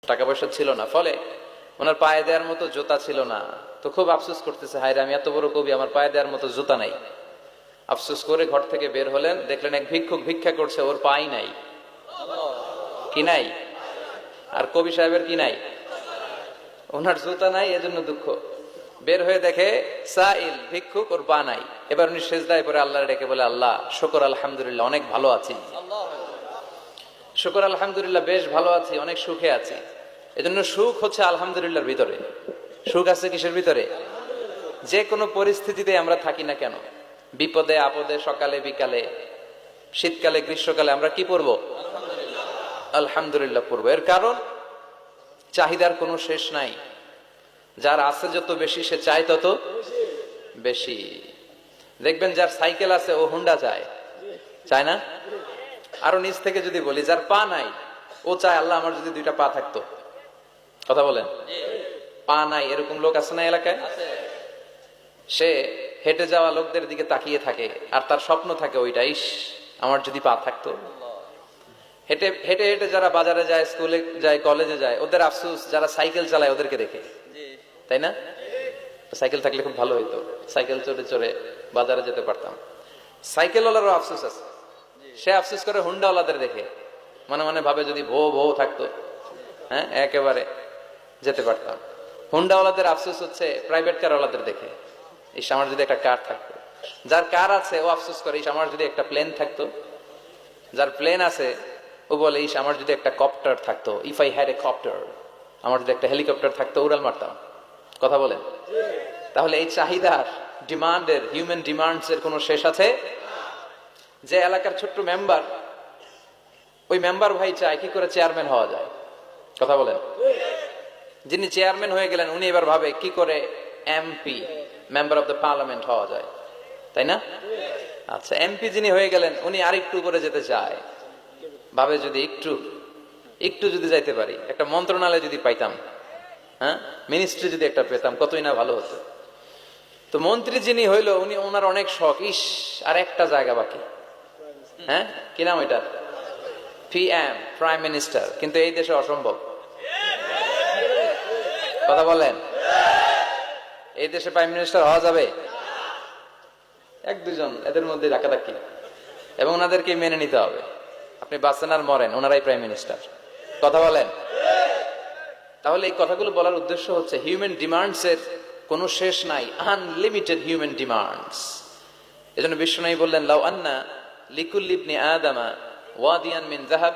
টাকা পয়সা ছিল না, ফলে ওনার পায়ে দেওয়ার মতো জুতা ছিল না। তো খুব আফসোস করতেছে, হায়রে আমি এত বড় কবি, আমার পায়ে দেওয়ার মতো জুতা নাই। আফসোস করে ঘর থেকে বের হলেন, দেখলেন এক ভিক্ষুক ভিক্ষা করছে, ওর পাই নাই। কি নাই? আর কবি সাহেবের কি নাই? ওনার জুতা নাই, এজন্য দুঃখ। বের হয়ে দেখে সাইল ভিক্ষুক, ওর পা নাই। এবার উনি সেজদায় পরে আল্লাহ ডেকে বলে, আল্লাহ শুকর আলহামদুলিল্লাহ, অনেক ভালো আছি। শুকর আলহামদুলিল্লাহ, বেশ ভালো আছি, অনেক সুখে আছি। এজন্য সুখ হচ্ছে আলহামদুলিল্লাহর ভিতরে। সুখ আছে কিসের ভিতরে? যে কোনো পরিস্থিতিতে আমরা থাকি না কেন, বিপদে আপদে, সকালে বিকালে, শীতকালে গ্রীষ্মকালে, আমরা কি পড়বো? আলহামদুলিল্লাহ পড়বো। এর কারণ চাহিদার কোনো শেষ নাই। যার আছে যত বেশি, সে চায় তত বেশি। দেখবেন যার সাইকেল আছে ও হুন্ডা চায়, চায় না? আরো নিচ থেকে যদি বলি, যার পা নাই ও চায়, আল্লাহ আমার যদি দুইটা পা থাকতো। কথা বলেন। পা নাই এরকম লোক আছে না এলাকায়? সে হেঁটে যাওয়া লোকদের দিকে তাকিয়ে থাকে, আর তার স্বপ্ন থাকে ওইটা, ইস আমার যদি পা থাকতো। হেঁটে হেঁটে হেঁটে যারা বাজারে যায়, স্কুলে যায়, কলেজে যায়, ওদের আফসোস যারা সাইকেল চালায় ওদেরকে দেখে, তাই না? সাইকেল থাকলে খুব ভালো হইতো, সাইকেল চড়ে চড়ে বাজারে যেতে পারতাম। সাইকেল ওয়ালারও আফসোস আছে, সে আফসোস করে হুন্ডাওয়ালাদের দেখে, মনে মনে ভাবে যদি বউ থাকতো, হ্যাঁ একেবারে যেতে পারতাম। হুন্ডাওয়ালাদের আফসোস হচ্ছে প্রাইভেট কার ওয়ালাদের দেখে, ইস আমার যদি একটা কার থাকতো। যার কার আছে ও আফসোস করে, ইস আমার যদি একটা প্লেন থাকতো। যার প্লেন আছে ও বলে, ইস আমার যদি একটা কপ্টার থাকতো, if I had a copter, আমার যদি একটা হেলিকপ্টার থাকতো, উড়াল মারতাম। কথা বলেন। তাহলে এই চাহিদার, ডিমান্ডের, হিউম্যান ডিমান্ডস এর কোনো শেষ আছে? যে এলাকার ছোট্ট মেম্বার, ওই মেম্বার ভাই চায় কি করে চেয়ারম্যান হওয়া যায়। কথা বলেন। যিনি চেয়ারম্যান হয়ে গেলেন, উনি এবার ভাবে কি করে MP, member of the parliament হওয়া যায়, তাই না? আচ্ছা, এমপি যিনি হয়ে গেলেন, উনি আরেকটু উপরে যেতে চায়, ভাবে যদি একটু যদি যাইতে পারি, একটা মন্ত্রণালয় যদি পাইতাম, হ্যাঁ মিনিস্ট্রি যদি একটা পেতাম, কতই না ভালো হতো। তো মন্ত্রী যিনি হইলো, উনি ওনার অনেক শখ, ইস আর একটা জায়গা বাকি। হ্যাঁ কি নাম ওইটার? PM, prime minister. কিন্তু এই দেশে অসম্ভব। কথা বলেন। এই দেশে প্রাইম মিনিস্টার হওয়া যাবে? এক দুজন এদের মধ্যে ধাক্কাধাক্কি, এবং ওনাদেরকে মেনে নিতে হবে। আপনি বাঁচেন আর মরেন, ওনারাই প্রাইম মিনিস্টার। কথা বলেন। তাহলে এই কথাগুলো বলার উদ্দেশ্য হচ্ছে, হিউম্যান ডিমান্ডস এর কোনো শেষ নাই, আনলিমিটেড হিউম্যান ডিমান্ডস। এজন্য বিশ্বনবী বললেন, লাউ আন্না লিকুল্লি ইবনি আদামা ওয়াদিয়ান মিন যাহাব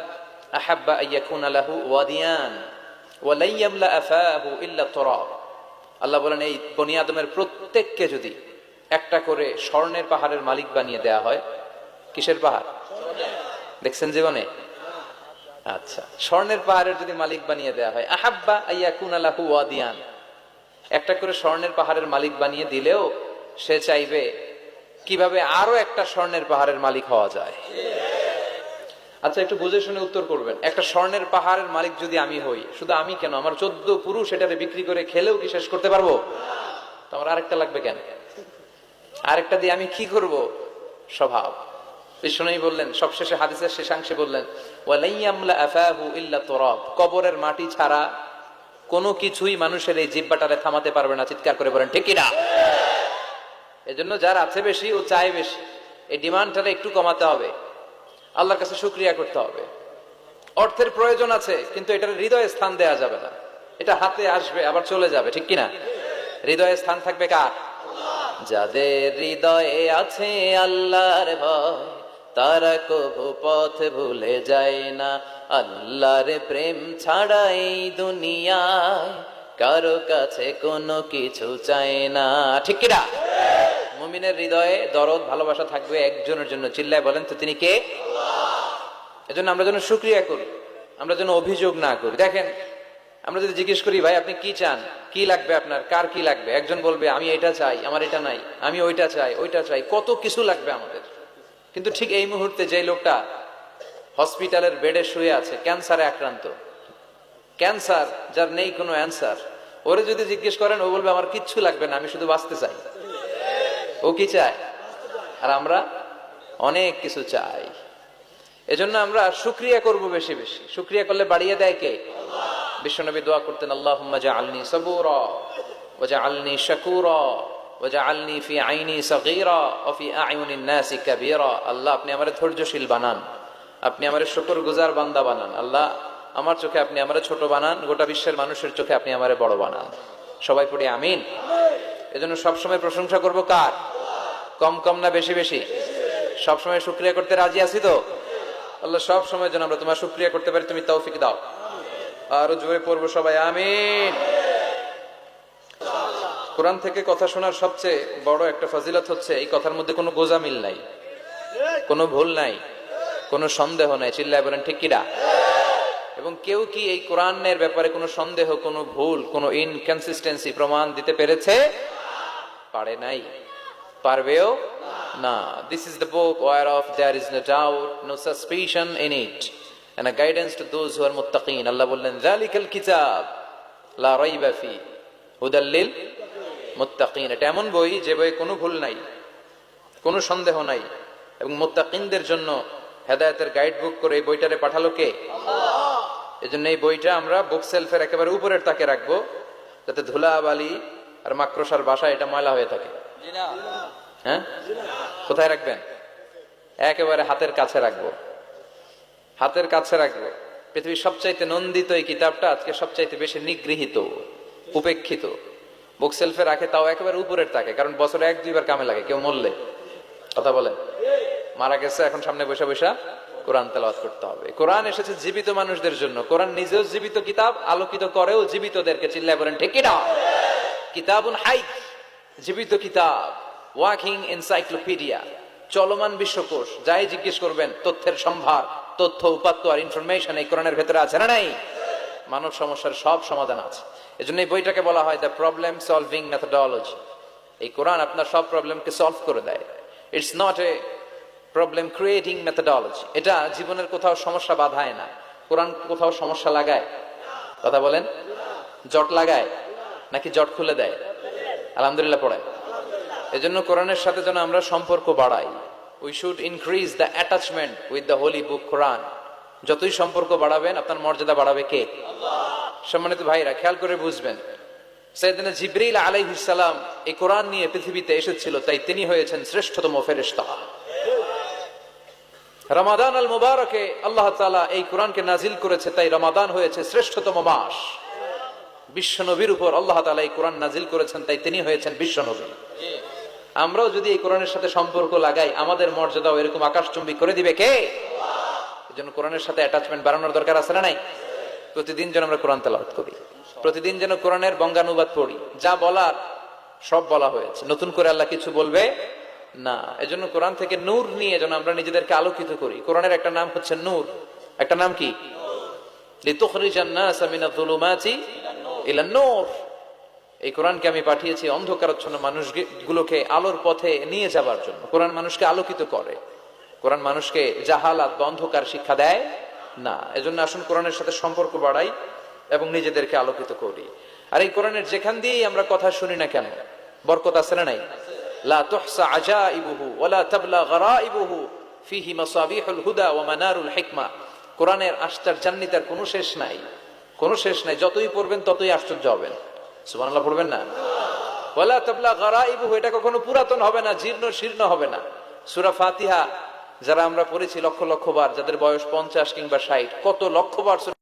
আহাব্বা আইয়াকুনা লাহু ওয়াদিয়ান ওয়া লা ইয়ামলা আফাহু ইল্লা তুরাব। আল্লাহ বলেন, এই বনি আদমের প্রত্যেককে যদি একটা করে স্বর্ণের পাহাড়ের মালিক বানিয়ে দেয়া হয়। কিসের পাহাড় দেখছেন জীবনে? আচ্ছা, স্বর্ণের পাহাড়ের যদি মালিক বানিয়ে দেয়া হয়, আহাব্বা আইয়াকুনা লাহু ওয়াদিয়ান, একটা করে স্বর্ণের পাহাড়ের মালিক বানিয়ে দিলেও সে চাইবে কিভাবে আরো একটা স্বর্ণের পাহাড়ের মালিক হওয়া যায়। আচ্ছা, একটু বুঝে শুনে উত্তর করবেন। একটা স্বর্ণের পাহাড়ের মালিক যদি আমি হই, শুধু আমি কেন, আমার 14 পুরুষ এটারে বিক্রি করে খেলেও কি শেষ করতে পারবো? তো আমার আরেকটা লাগবে কেন? আরেকটা দিয়ে আমি কি করব? স্বভাব। বিষ্ণুই বললেন, সবশেষে হাদিসের শেষাংশে বললেন, ওয়ালা ইয়ামলা আফাহু ইল্লা তুরাব, কবরের মাটি ছাড়া কোনো কিছুই মানুষের এই জিহ্বাটারে থামাতে পারবে না। চিৎকার করে বলেন ঠিক কিনা? এজন্য যার আছে বেশি, ও চায় বেশি, এই ডিমান্ডটারে একটু কমাতে হবে, আল্লাহর কাছে শুকরিয়া করতে হবে। অর্থের প্রয়োজন আছে, কিন্তু এটার হৃদয়ে স্থান দেয়া যাবে না। এটা হাতে আসবে আবার চলে যাবে, ঠিক কিনা? হৃদয়ে স্থান থাকবে কার? যাদের হৃদয়ে আছে আল্লাহর ভয়, তারা কবু পথ ভুলে যায় না। আল্লাহর প্রেম ছাড়া এই দুনিয়ায় কারো কাছে কোনো কিছু চায় না, ঠিক কিনা? মুমিনের হৃদয়ে দরদ, ভালোবাসা থাকবে একজনের জন্য। চিল্লায় বলেন তো, তিনি কে? এজন্য আমরা যেন শুকরিয়া করি, আমরা যেন অভিযোগ না করি। দেখেন, আমরা যদি জিজ্ঞেস করি, ভাই আপনি কি চান, কি লাগবে আপনার, কার কি লাগবে, একজন বলবে আমি এটা চাই, আমার এটা নাই, আমি ওইটা চাই, কত কিছু লাগবে আমাদের। কিন্তু ঠিক এই মুহূর্তে যে লোকটা হসপিটালের বেডে শুয়ে আছে, ক্যান্সারে আক্রান্ত, ক্যান্সার যার নেই কোনো অ্যান্সার, ওরে যদি জিজ্ঞেস করেন, ও বলবে আমার কিচ্ছু লাগবে না, আমি শুধু বাঁচতে চাই। ও কি চায়? আর আমরা অনেক কিছু চাই। এজন্য আমরা শুকরিয়া করব বেশি বেশি। শুকরিয়া করলে বাড়িয়ে দেয় কে? বিশ্বনবী দোয়া করতেন, আল্লাহুম্মা জাআলনি সাবুরা ওয়া জাআলনি শাকুরা ওয়া জাআলনি ফি আইনি সাগীরা ওয়া ফি আ'য়ুনিন নাসি কাবীরা। আল্লাহ, আপনি আমারে ধৈর্যশীল বানান, আপনি আমারে শুকরগুজার বান্দা বানান। আল্লাহ, আমার চোখে আপনি আমারে ছোট বানান, গোটা বিশ্বের মানুষের চোখে আপনি আমারে বড় বানান। সবাই পড়ি আমিন। এজন্য সবসময় প্রশংসা করব কার? কম কম না বেশি বেশি? সবসময় শুকরিয়া করতে রাজি আছি তো? আল্লাহ সব সময় যেন আমরা তোমার শুকরিয়া করতে পারি, তুমি তৌফিক দাও। আরো জোরে পড়বো সবাই আমিন। কোরআন থেকে কথা শোনার সবচেয়ে বড় একটা ফজিলত হচ্ছে এই কথার মধ্যে কোনো গোজামিল নাই, কোনো ভুল নাই, কোনো সন্দেহ নাই। চিল্লায় বলেন ঠিক কিনা? এবং কেউ কি এই কোরআনের ব্যাপারে কোনো সন্দেহ, কোনো ভুল, কোনো ইনকনসিস্টেন্সি প্রমাণ দিতে পেরেছে? পারে নাই, পারবেও না। This is the book whereof there is no doubt, no suspicion in it, and a guidance to those who are muttaqin. আল্লাহ বললেন, যালিকাল কিতাব লা রাইবা ফি হুদাল লিল মুত্তাকিন। এটা এমন বই যে বইয়ে কোনো ভুল নাই, কোনো সন্দেহ নাই, এবং মুত্তাকিনদের জন্য হেদায়েতের গাইড বুক করে এই বইটারে পাঠালো কে? আল্লাহ। এজন্য এই বইটা আমরা বুক সেলফের একেবারে উপরের তাকে রাখবো, যাতে ধুলা বালি আর মাকড়সার বাসায় এটা ময়লা হয়ে থাকে। হ্যাঁ, কোথায় রাখবেন? একেবারে হাতের কাছে রাখবো, হাতের কাছে রাখবো। পৃথিবীর সবচাইতে নন্দিত এই কিতাবটা আজকে সবচাইতে বেশি নিগৃহীত, উপেক্ষিত। বুক সেলফে রাখে, তাও একেবারে উপরের তাকে, কারণ বছরে 1-2 বার কামে লাগে। কেউ মরলে, কথা বলেন, মারা গেছে, এখন সামনে বসে বসে কোরআন তেলাওয়াত করতে হবে। কোরআন এসেছে জীবিত মানুষদের জন্য। কোরআন নিজেও জীবিত কিতাব, আলোকিত করেও জীবিতদেরকে। চিল্লায় বলেন ঠিক কিনা? কিতাবুন হাই, জীবিত কিতাব, ওয়াকিং এনসাইক্লোপিডিয়া, চলমান বিশ্বকোষ। যাই জিজ্ঞেস করবেন, তথ্যের সম্ভার, তথ্য উপাত্ত আর ইনফরমেশন এই কোরআনের ভেতরে আছে না নাই? মানব সমস্যার সব সমাধান আছে। এজন্য এই বইটাকে বলা হয় দ্য প্রবলেম সলভিং মেথোডোলজি। এই কোরআন আপনার সব প্রবলেমকে সলভ করে দেয়। It's not a problem creating methodology. এটা জীবনের কোথাও সমস্যা বাধায় না। কোরআন কোথাও সমস্যা লাগায়? কথা বলেন, জট লাগায় নাকি জট খুলে দেয়? আলহামদুলিল্লাহ পড়ায়। এজন্য কোরআনের সাথে যেন আমরা সম্পর্ক বাড়াই। We should increase the attachment with the holy book Quran. যতই সম্পর্ক বাড়াবেন, আপনার মর্যাদা বাড়াবে কে? আল্লাহ। সম্মানিত ভাইরা, খেয়াল করে বুঝবেন, সাইয়েদনা জিবরিল আলাইহিস সালাম এই কোরআন নিয়ে পৃথিবীতে এসেছিল, তাই তিনি হয়েছেন শ্রেষ্ঠতম ফেরেশতা। রমাদান আল মুবারকে আল্লাহ তাআলা এই কোরআনকে নাজিল করেছে, তাই রমাদান হয়েছে শ্রেষ্ঠতম মাস। বিশ্ব নবীর উপর আল্লাহ তাআলা এই কোরআন নাজিল করেছেন, তাই তিনি হয়েছেন বিশ্ব নবী। আমরাও যদি এই কোরআনের সাথে সম্পর্ক লাগাই, আমাদের মর্যাদাও এরকম আকাশচুম্বী করে দিবে কে? আল্লাহ। এজন্য কোরআনের সাথে অ্যাটাচমেন্ট বাড়ানোর দরকার আছে না নাই? প্রতিদিন যেন আমরা কোরআন তেলাওয়াত করি, প্রতিদিন যেন কোরআনের বঙ্গানুবাদ পড়ি। যা বলার সব বলা হয়েছে, নতুন করে আল্লাহ কিছু বলবে না। এজন্য কোরআন থেকে নূর নিয়ে যেন আমরা নিজেদেরকে আলোকিত করি। কোরআনের একটা নাম হচ্ছে নূর। একটা নাম কি? লিতুখরিজান নাসা মিনাজ যুলুমাতি ইলান নূর। এই কোরআনকে আমি পাঠিয়েছি অন্ধকারাচ্ছন্ন মানুষগুলোকে আলোর পথে নিয়ে যাবার জন্য। কোরআন মানুষকে আলোকিত করে, কোরআন মানুষকে জাহালাত বা অন্ধকার শিক্ষা দেয় না। এজন্য আসুন কোরআনের সাথে সম্পর্ক বাড়াই এবং নিজেদেরকে আলোকিত করি। আর এই কোরআনের যেখান দিয়েই আমরা কথা শুনি না কেন, বরকত আছে না নাই? লা তুহসা আজাইবুহু ওয়ালা তাবলা গরাইবুহু ফিহি মাসাবিহুল হুদা ওয়া মানারুল হিকমা। কোরআনের আশ্চর্যান্বিতার কোনো শেষ নাই, কোনো শেষ নাই। যতই পড়বেন ততই আশ্চর্য হবেন। সুবহানাল্লাহ পড়বেন না? ওয়ালা তাবলা গরাইবুহু, এটা কখনো পুরাতন হবে না, জীর্ণ শীর্ণ হবে না। সূরা ফাতিহা যারা আমরা পড়েছি লক্ষ লক্ষ বার, যাদের বয়স 50 কিংবা 60, কত লক্ষ বার